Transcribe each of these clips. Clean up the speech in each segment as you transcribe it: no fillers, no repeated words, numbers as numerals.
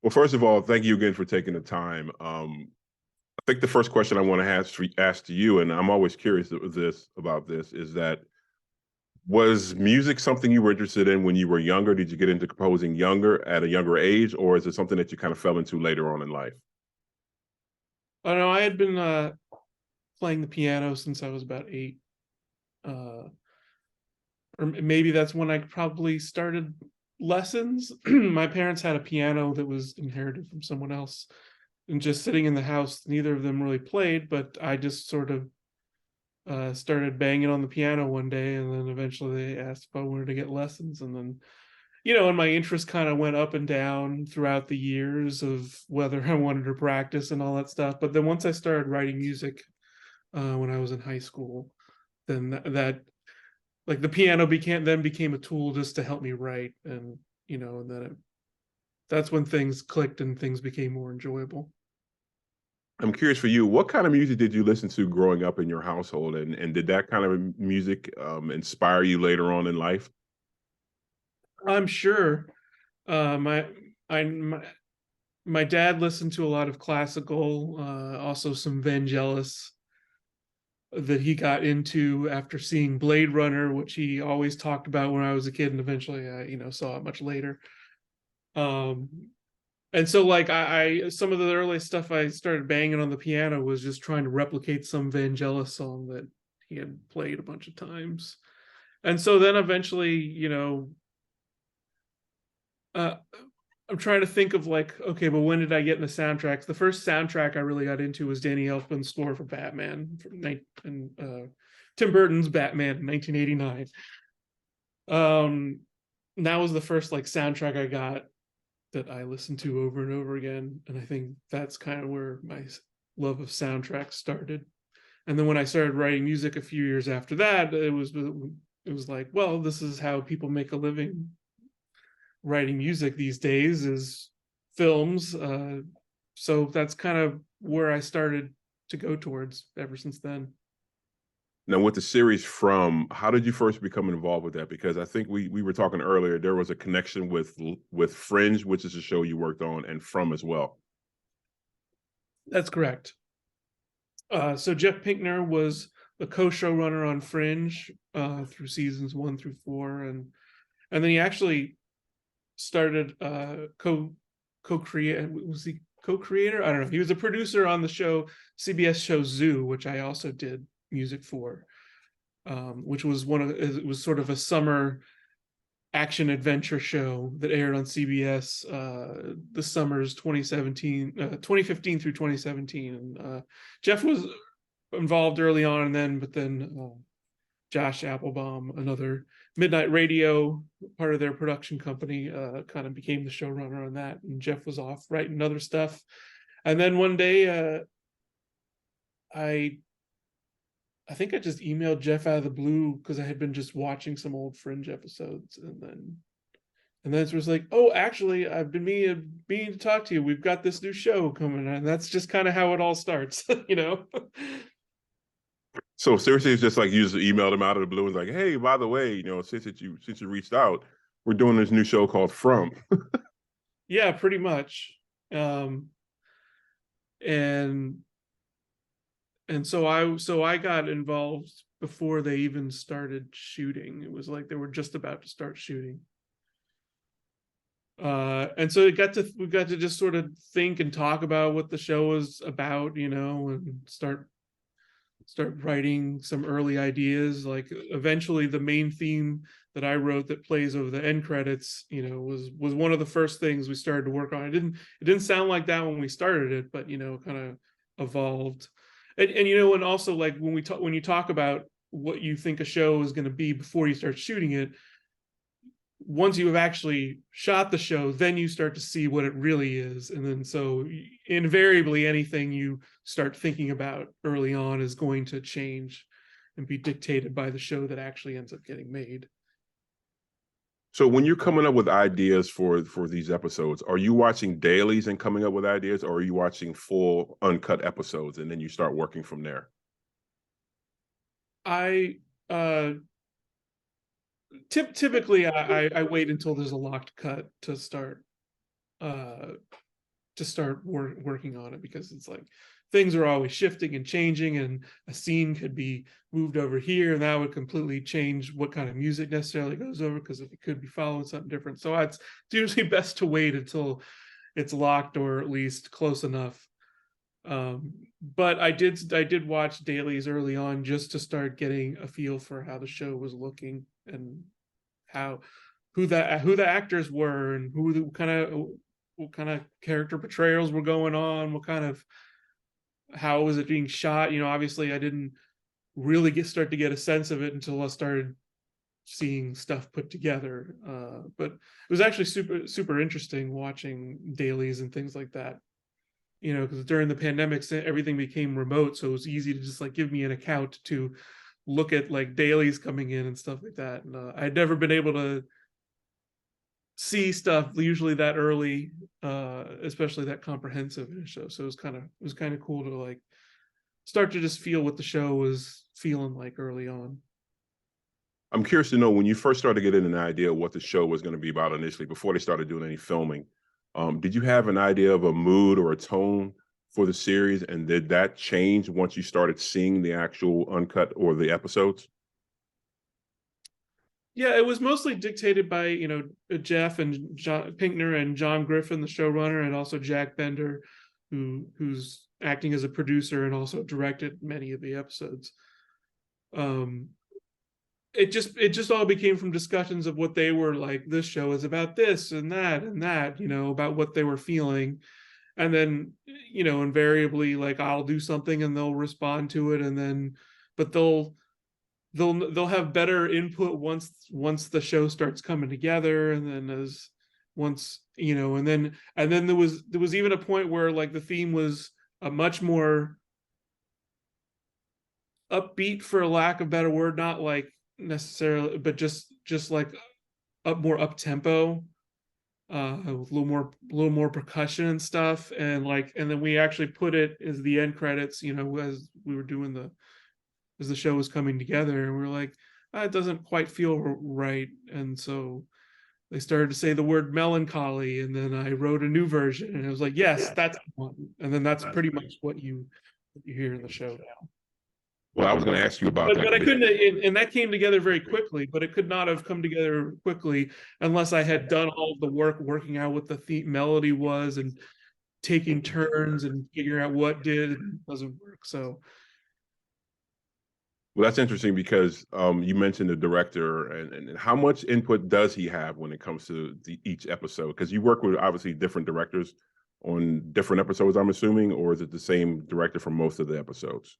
Well, first of all, thank you again for taking the time. I think the first question I want to ask to you, and I'm always curious about this, is that was music something you were interested in when you were younger? Did you get into composing at a younger age, or is it something that you kind of fell into later on in life? I know I had been playing the piano since I was about 8. Uh, or maybe that's when I probably started lessons. My parents had a piano that was inherited from someone else, and just sitting in the house, neither of them really played, but I just sort of started banging on the piano one day, and then eventually they asked if I wanted to get lessons, and then and my interest kind of went up and down throughout the years of whether I wanted to practice and all that stuff. But then once I started writing music when I was in high school, then that like the piano became a tool just to help me write, and then that's when things clicked and things became more enjoyable. I'm curious for you, what kind of music did you listen to growing up in your household, and did that kind of music inspire you later on in life? I'm sure my I my dad listened to a lot of classical, also some Vangelis that he got into after seeing Blade Runner, which he always talked about when I was a kid, and eventually I, saw it much later. Um, and so like I some of the early stuff I started banging on the piano was just trying to replicate some Vangelis song that he had played a bunch of times. And so then eventually, uh, I'm trying to think of like, okay, but when did I get into soundtracks? The first soundtrack I really got into was Danny Elfman's score for Batman and Tim Burton's Batman in 1989. That was the first like soundtrack I got that I listened to over and over again, and I think that's kind of where my love of soundtracks started. And then when I started writing music a few years after that, it was like, well, this is how people make a living writing music these days is films. So that's kind of where I started to go towards ever since then. Now, with the series From, how did you first become involved with that? Because I think we were talking earlier, there was a connection with Fringe, which is a show you worked on, and From as well. That's correct. So Jeff Pinkner was the co-showrunner on Fringe through seasons 1 through 4, and then he actually started co-create. Was he co-creator? I don't know. He was a producer on the show, CBS show Zoo, which I also did music for, which was it was sort of a summer action adventure show that aired on CBS the summers 2015 through 2017. And Jeff was involved early on, and but then Josh Applebaum, another Midnight Radio, part of their production company, kind of became the showrunner on that. And Jeff was off writing other stuff. And then one day, I think I just emailed Jeff out of the blue because I had been just watching some old Fringe episodes, and then it was like, oh, actually, I've been meaning to talk to you. We've got this new show coming, and that's just kind of how it all starts, So seriously, it's just like you just emailed him out of the blue and like, hey, by the way, since you reached out, we're doing this new show called From. Yeah, pretty much. And so I got involved before they even started shooting. It was like they were just about to start shooting. And so we got to just sort of think and talk about what the show was about, and start writing some early ideas. Like eventually the main theme that I wrote that plays over the end credits, was one of the first things we started to work on. It didn't sound like that when we started it, but kind of evolved. And also like when you talk about what you think a show is going to be before you start shooting it, once you have actually shot the show, then you start to see what it really is. And then so invariably anything you start thinking about early on is going to change and be dictated by the show that actually ends up getting made. So when you're coming up with ideas for these episodes, are you watching dailies and coming up with ideas, or are you watching full uncut episodes and then you start working from there? I uh typically I wait until there's a locked cut to start uh working on it, because it's like things are always shifting and changing, and a scene could be moved over here and that would completely change what kind of music necessarily goes over, because it could be following something different. So it's usually best to wait until it's locked, or at least close enough. But I did watch dailies early on just to start getting a feel for how the show was looking, and how who the actors were, and who the what kind of character portrayals were going on, what kind of how was it being shot. Obviously I didn't really start to get a sense of it until I started seeing stuff put together. But it was actually super interesting watching dailies and things like that. Because during the pandemic, everything became remote, so it was easy to just like give me an account to look at like dailies coming in and stuff like that. And I'd never been able to see stuff usually that early, especially that comprehensive in a show. So it was kind of cool to like start to just feel what the show was feeling like early on. I'm curious to know, when you first started getting an idea of what the show was going to be about initially, before they started doing any filming, did you have an idea of a mood or a tone for the series? And did that change once you started seeing the actual uncut or the episodes? Yeah, it was mostly dictated by Jeff and John Pinkner and John Griffin, the showrunner, and also Jack Bender, who's acting as a producer and also directed many of the episodes. Um, it just all became from discussions of what they were like. This show is about this and that, about what they were feeling, and then invariably, like, I'll do something and they'll respond to it, and then but they'll have better input once the show starts coming together, and then as once and then there was even a point where like the theme was a much more upbeat, for a lack of a better word, not like necessarily, but just like more up tempo, with a little more percussion and stuff, and then we actually put it as the end credits, as we were doing as the show was coming together, and we were like, it doesn't quite feel right. And so they started to say the word melancholy, and then I wrote a new version, and it was like, yes, that's the one. And then that's pretty much what you hear in the show now. Well, I was going to ask you about But, that. but I couldn't, and that came together very quickly, but it could not have come together quickly unless I had done all of the work working out what the theme melody was, and taking turns and figuring out what did and doesn't work. So Well, that's interesting because you mentioned the director, and how much input does he have when it comes to each episode? Because you work with obviously different directors on different episodes, I'm assuming, or is it the same director for most of the episodes?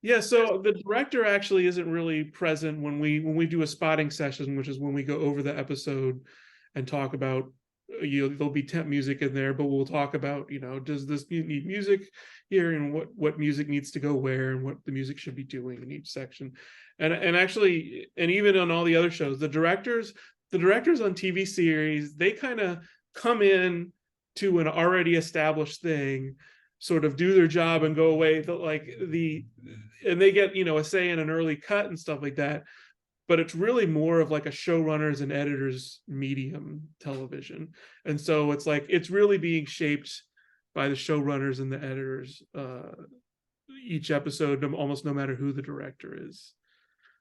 yeah, so the director actually isn't really present when we do a spotting session, which is when we go over the episode and talk about, there'll be temp music in there, but we'll talk about, does this need music here, and what music needs to go where, and what the music should be doing in each section. And actually, and even on all the other shows, the directors on TV series, they kind of come in to an already established thing, sort of do their job and go away. And they get a say in an early cut and stuff like that, but it's really more of like a showrunners and editors medium television. And so it's like it's really being shaped by the showrunners and the editors, each episode, almost no matter who the director is.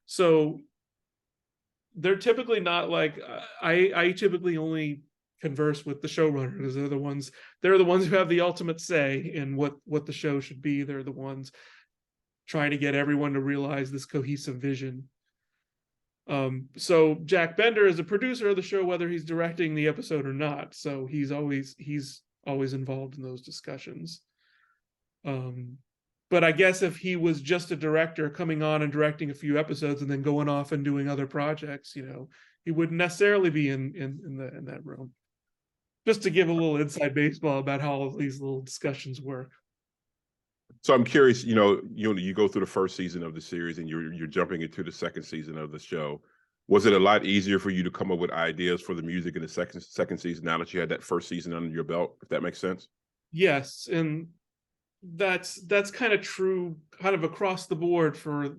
So they're typically not like, I typically only converse with the showrunner, because they're the ones who have the ultimate say in what the show should be. They're the ones trying to get everyone to realize this cohesive vision. So Jack Bender is a producer of the show, whether he's directing the episode or not. So he's always involved in those discussions. But I guess if he was just a director coming on and directing a few episodes and then going off and doing other projects, he wouldn't necessarily be in that room. Just to give a little inside baseball about how all these little discussions work. So I'm curious, you go through the first season of the series and you're jumping into the second season of the show. Was it a lot easier for you to come up with ideas for the music in the second season now that you had that first season under your belt, if that makes sense? Yes, and that's kind of true, kind of across the board for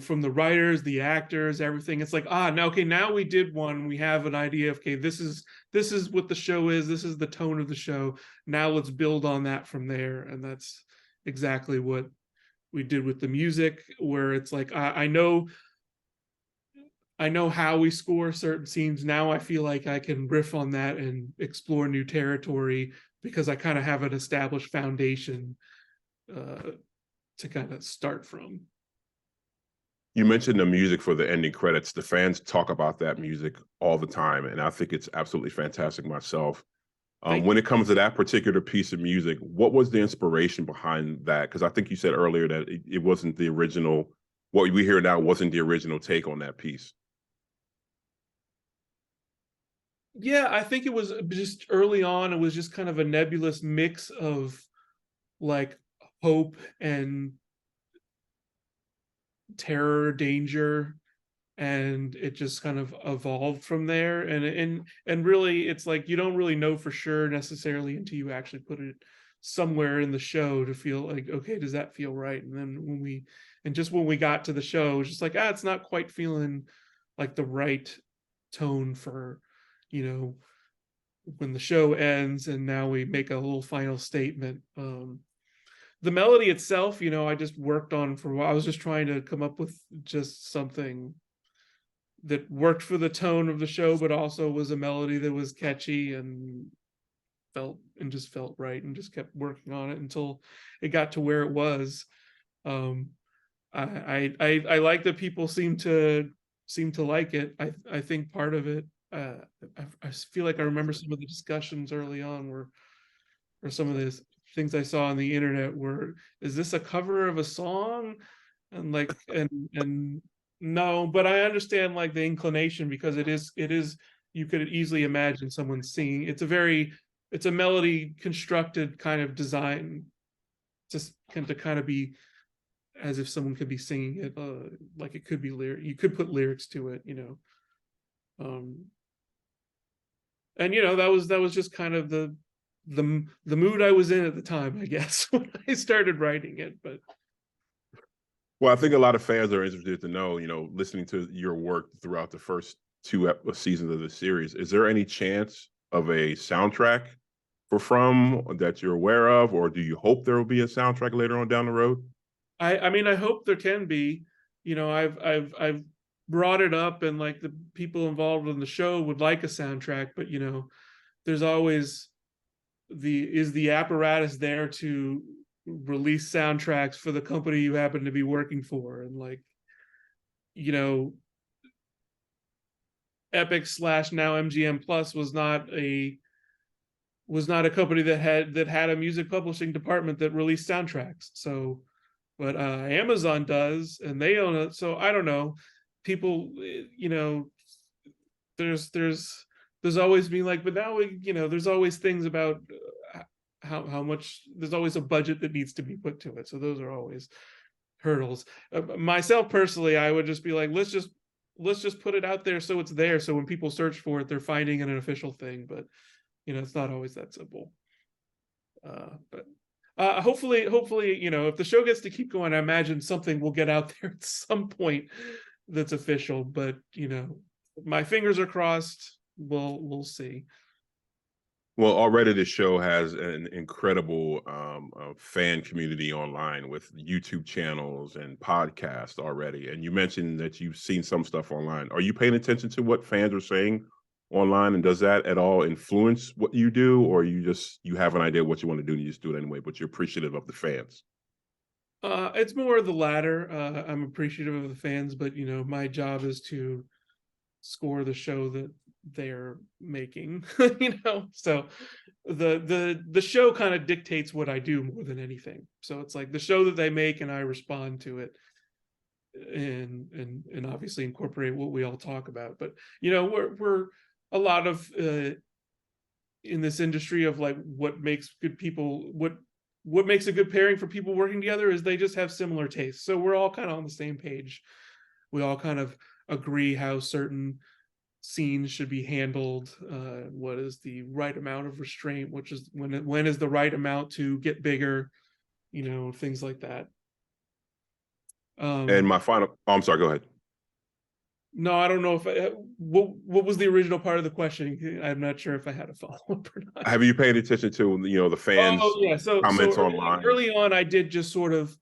from the writers, the actors, everything. It's like, now, okay, now we did one. We have an idea of, okay, this is what the show is. This is the tone of the show. Now let's build on that from there. And that's exactly what we did with the music, where it's like, I know how we score certain scenes. Now I feel like I can riff on that and explore new territory because I kind of have an established foundation to kind of start from. You mentioned the music for the ending credits. The fans talk about that music all the time, and I think it's absolutely fantastic myself. When it comes to that particular piece of music, what was the inspiration behind that? Because I think you said earlier that it wasn't the original. What we hear now wasn't the original take on that piece. Yeah, I think it was just early on. It was just kind of a nebulous mix of like hope and terror, danger, and it just kind of evolved from there. And really, it's like you don't really know for sure necessarily until you actually put it somewhere in the show to feel like, okay, does that feel right? And then when we got to the show, it's just like, it's not quite feeling like the right tone for, when the show ends, and now we make a little final statement. The melody itself, I just worked on for a while. I was just trying to come up with just something that worked for the tone of the show, but also was a melody that was catchy and just felt right, and just kept working on it until it got to where it was. I like that people seem to like it. I think part of it, I feel like I remember some of the discussions early on or some of the things I saw on the internet were, is this a cover of a song? And like, and no, but I understand like the inclination, because it is, you could easily imagine someone singing. It's a melody constructed kind of design, just to kind of be as if someone could be singing it, like it could be you could put lyrics to it, and that was just kind of the mood I was in at the time, I guess, when I started writing it. But well, I think a lot of fans are interested to know, listening to your work throughout the first two seasons of the series, is there any chance of a soundtrack for From that you're aware of, or do you hope there will be a soundtrack later on down the road? I mean, I hope there can be. I've brought it up, and like the people involved in the show would like a soundtrack, but there's always the apparatus there to release soundtracks for the company you happen to be working for, and like, Epic / now MGM Plus was not a company that had a music publishing department that released soundtracks. So, but Amazon does, and they own it. So I don't know. People, there's always been like, but now there's always things about how much, there's always a budget that needs to be put to it. So those are always hurdles. Myself personally, I would just be like, let's just put it out there so it's there. So when people search for it, they're finding an official thing. But it's not always that simple. But hopefully, if the show gets to keep going, I imagine something will get out there at some point that's official. But my fingers are crossed. We'll see. Well, already the show has an incredible fan community online with YouTube channels and podcasts already. And you mentioned that you've seen some stuff online. Are you paying attention to what fans are saying online, and does that at all influence what you do, or you have an idea of what you want to do and you just do it anyway, but you're appreciative of the fans? It's more of the latter. I'm appreciative of the fans, but my job is to score the show that they're making. So the show kind of dictates what I do more than anything. So it's like the show that they make, and I respond to it, and obviously incorporate what we all talk about. But we're a lot of in this industry of like, what makes good people, what makes a good pairing for people working together is they just have similar tastes. So we're all kind of on the same page. We all kind of agree how certain scenes should be handled, what is the right amount of restraint, which is when is the right amount to get bigger, things like that. And Um, my final, oh, I'm sorry, go ahead. no, I don't know if what was the original part of the question? I'm not sure if I had a follow up or not. Have you paid attention to, the Oh fans' yeah, so comments online? early on, I did just sort of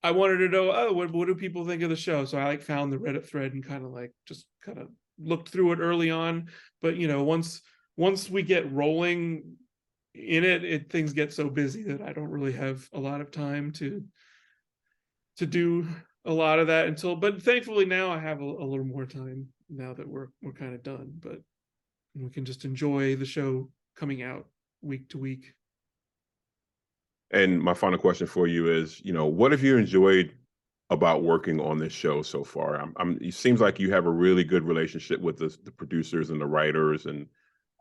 I wanted to know, oh, what do people think of the show? So I like found the Reddit thread and kind of like just kind of looked through it early on. But once we get rolling in it, things get so busy that I don't really have a lot of time to do a lot of that until. But thankfully now I have a little more time now that we're kind of done. But we can just enjoy the show coming out week to week. And my final question for you is, what have you enjoyed about working on this show so far? It seems like you have a really good relationship with the producers and the writers and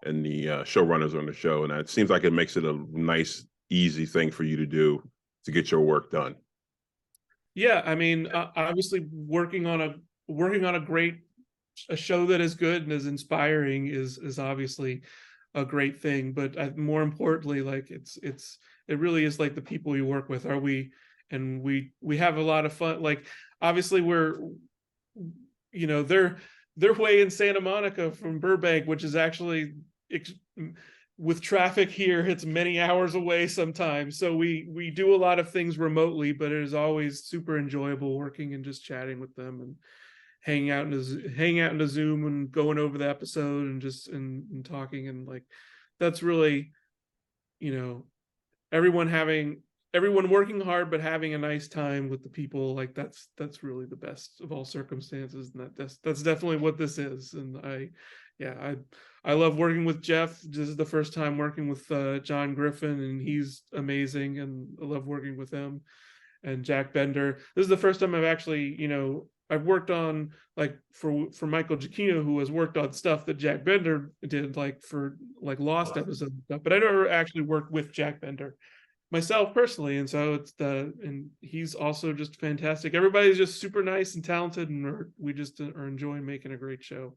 the showrunners on the show, and it seems like it makes it a nice, easy thing for you to do to get your work done. Yeah, I mean, obviously working on a show that is good and is inspiring is obviously a great thing. But more importantly, like it really is like the people you work with. And we have a lot of fun. Like obviously they're way in Santa Monica from Burbank, which is actually with traffic here, it's many hours away sometimes. So we do a lot of things remotely, but it is always super enjoyable working and just chatting with them and hanging out in a Zoom and going over the episode and just and talking. And like that's really, you know, everyone having everyone working hard but having a nice time with the people. Like that's really the best of all circumstances, and that's definitely what this is. And I love working with Jeff. This is the first time working with John Griffin, and he's amazing, and I love working with him. And Jack Bender, this is the first time I've actually, I've worked on, like, for Michael Giacchino, who has worked on stuff that Jack Bender did, like for like Lost episodes and stuff, but I never actually worked with Jack Bender myself personally. And so and he's also just fantastic. Everybody's just super nice and talented, and we just are enjoying making a great show.